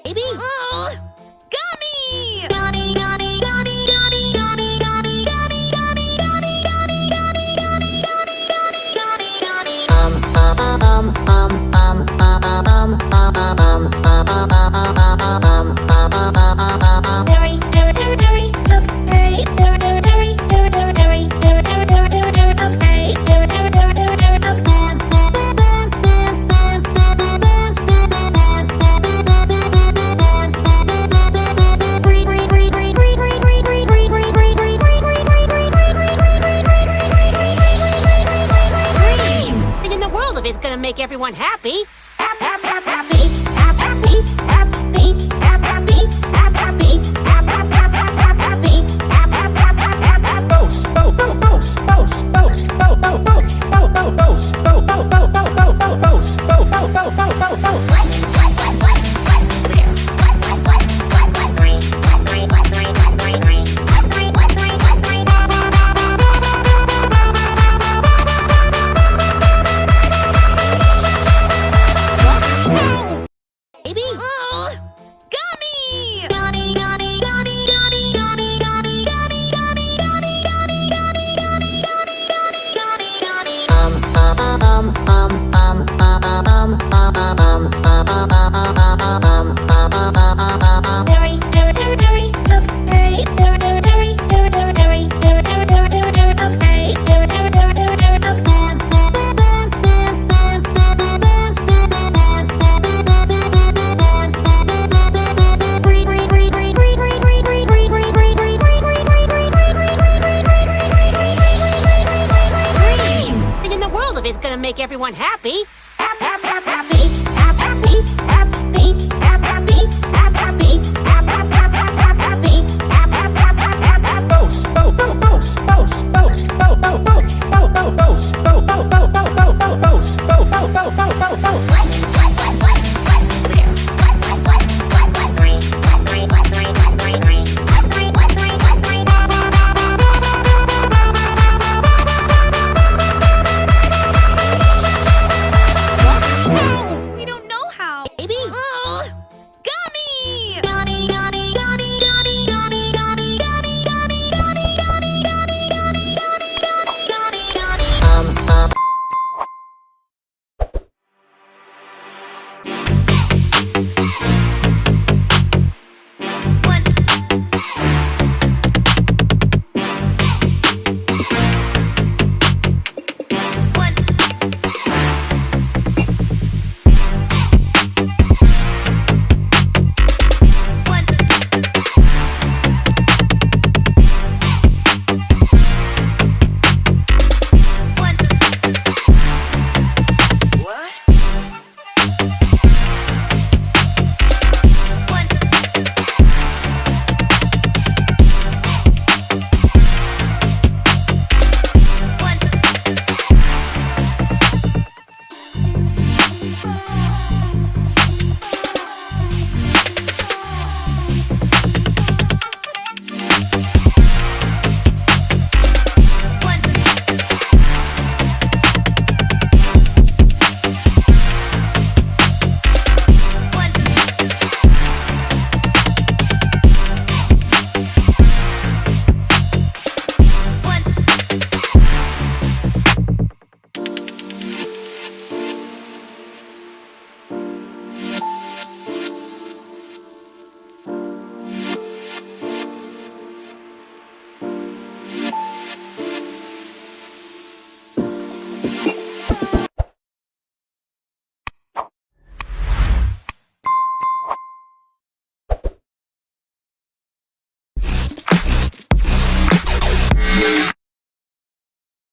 baby. Oh, gummy! Gummy, gummy, gummy, gummy, gummy, gummy, gummy, gummy, gummy, gummy, gummy, gummy, gummy, gummy, gummy, Hurry, hurry, hurry, hurry, look, hurry, hurry, hurry, hurry, hurry, hurry, hurry, hurry, hurry, hurry, hurry, look, hurry, hurry, hurry, hurry, hurry, hurry, look, bam, bam, bam, bam, bam, bam, bam, bam, bam, bam, bam, bam, bam, bam, bam, breathe, breathe, breathe, breathe, breathe, breathe, breathe, breathe, breathe, breathe, breathe, breathe, breathe, breathe, Nothing in the world if it's gonna make everyone happy. Happy, happy, happy, happy, happy, happy.